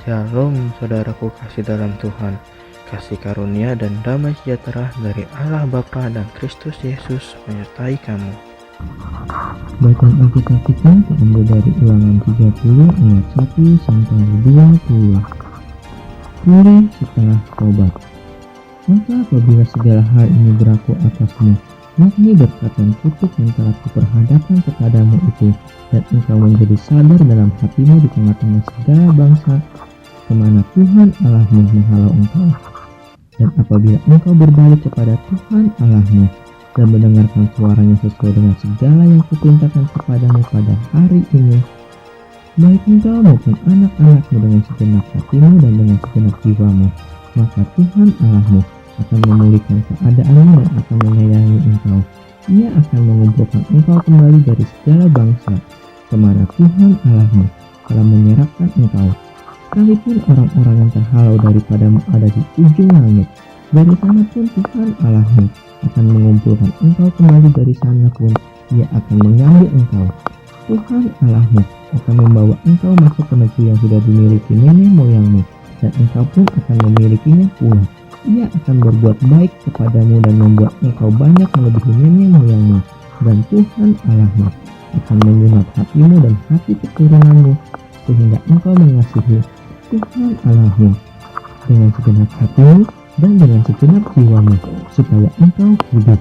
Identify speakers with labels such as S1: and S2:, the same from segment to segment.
S1: Shalom saudaraku kasih dalam Tuhan, kasih karunia dan damai sejahtera dari Allah Bapa dan Kristus Yesus menyertai kamu.
S2: Bacaan Alkitab kita terambil dari Ulangan 30 ayat 1 sampai 20. Pulih setelah tobat. Maka apabila segala hal ini berlaku atasmu, yakni berkat dan kutuk yang telah kuperhadapkan kepadamu itu, dan engkau menjadi sadar dalam hatimu di tengah-tengah segala bangsa, kemana Tuhan Allahmu menghalau engkau. Dan apabila engkau berbalik kepada Tuhan Allahmu, dan mendengarkan suaranya sesuai dengan segala yang kuperintahkan kepadamu pada hari ini, baik engkau maupun anak-anakmu dengan segenap hatimu dan dengan segenap jiwamu, maka Tuhan Allahmu akan memulihkan keadaanmu dan akan menyayangi engkau. Ia akan mengumpulkan engkau kembali dari segala bangsa, kemana Tuhan Allahmu telah menyerahkan engkau. Sekalipun orang-orang yang terhalau daripadamu ada di ujung langit, dari sana pun Tuhan Allahmu akan mengumpulkan engkau kembali, dari sana pun Ia akan mengambil engkau. Tuhan Allahmu akan membawa engkau masuk ke negeri yang sudah dimiliki nenek moyangmu, dan engkau pun akan memilikinya pula. Ia akan berbuat baik kepadamu dan membuat engkau banyak melebihi nenek moyangmu, dan Tuhan Allahmu akan menyunat hatimu dan hati keturunanmu, sehingga engkau mengasihi Tuhan Allahmu dengan segenap hatimu dan dengan segenap jiwamu, supaya engkau hidup.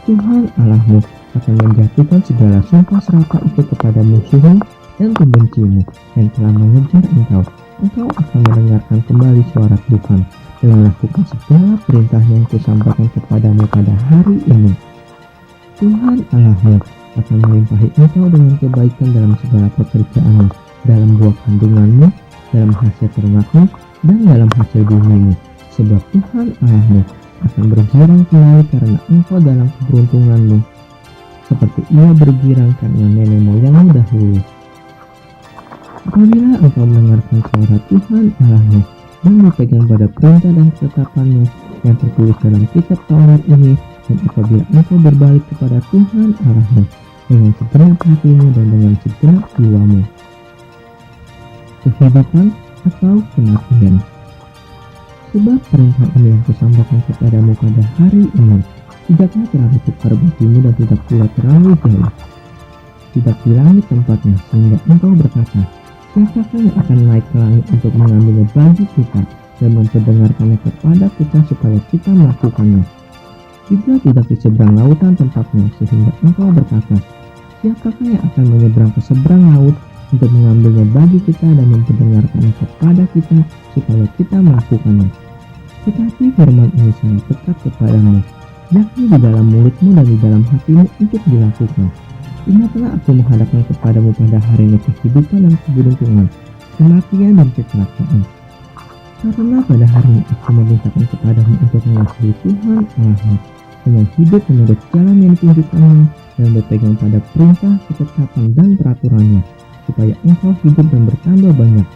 S2: Tuhan Allahmu akan menjatuhkan segala sumpah serapah itu kepada musuhmu dan pembencimu yang telah mengejar engkau. Engkau akan mendengarkan kembali suara Tuhan dan melakukan segala perintahnya yang kusampaikan kepadamu pada hari ini. Tuhan Allahmu akan melimpahi engkau dengan kebaikan dalam segala pekerjaanmu, dalam buah kandunganmu, dalam hasil ternakmu, dan dalam hasil bumimu. Sebab Tuhan Allahmu akan bergirang kembali karena engkau dalam keberuntunganmu, seperti Ia bergirang karena nenek moyangmu dahulu. Apabila engkau mendengarkan suara Tuhan Allahmu dan berpegang pada perintah dan ketetapannya yang tertulis dalam kitab Taurat ini, dan apabila engkau berbalik kepada Tuhan Allahmu dengan segenap hatimu dan dengan segenap jiwamu. Kehidupan atau kematian. Sebab perintah ini yang kusampaikan kepadamu pada hari ini tidaklah terlalu sukar bagimu dan tidak pula terlalu jauh. Tidak di langit tempatnya, sehingga engkau berkata, siapakah yang akan naik ke langit untuk mengambilnya bagi kita dan memperdengarkannya kepada kita supaya kita melakukannya. Juga tidak di seberang lautan tempatnya, sehingga engkau berkata, siapakah yang akan menyeberang ke seberang laut untuk mengambilnya bagi kita dan memperdengarkannya kepada kita supaya kita melakukannya. Tetapi firman ini sangat dekat kepadamu, yakni di dalam mulutmu dan di dalam hatimu untuk dilakukan. Ingatlah aku menghadapkan kepadamu pada hari ini kehidupan dan keberuntungan, kematian dan kecelakaan. Karena pada hari ini aku memintakan kepadamu untuk mengasihi Tuhan Allahmu dengan hidup menurut jalan yang ditunjukkannya dan berpegang pada perintah, ketetapan dan peraturannya, supaya engkau hidup dan bertambah banyak,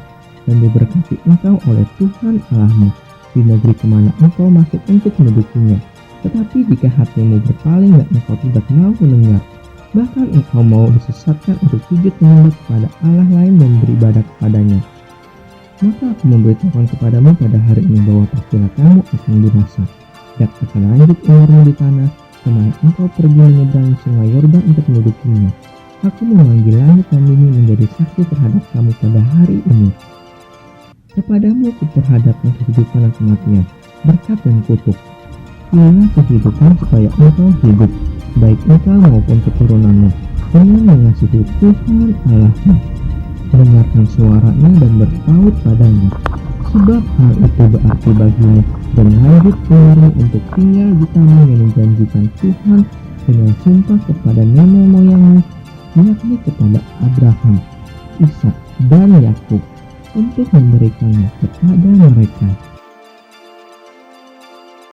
S2: dan diberkati engkau oleh Tuhan Allahmu di negeri kemana engkau masuk untuk mendudukinya. Tetapi jika hatimu berpaling dan engkau tidak mau mendengar, bahkan engkau mau disesatkan untuk sujud menyembah kepada Allah lain dan beribadah kepadanya, maka aku memberitahukan kepadamu pada hari ini bahwa pastilah kamu akan binasa, dan akan lanjut umurmu di tanah kemana engkau pergi menyeberangi sungai Yordan untuk mendudukinya. Aku memanggil langit dan bumi menjadi saksi terhadap kamu pada hari ini. Kepadamu kuperhadapkan kehidupan dan kematian, berkat dan kutuk. Pilihlah kehidupan supaya engkau hidup, baik engkau maupun keturunanmu, dengan mengasihi Tuhan Allahmu, mendengarkan suaranya dan berpaut padanya. Sebab hal itu berarti bagimu dan lanjut umurmu untuk tinggal di tanah yang dijanjikan Tuhan dengan sumpah kepada nenek moyangmu, yakni kepada Abraham, Ishak, dan Yakub, untuk memberikannya kepada mereka.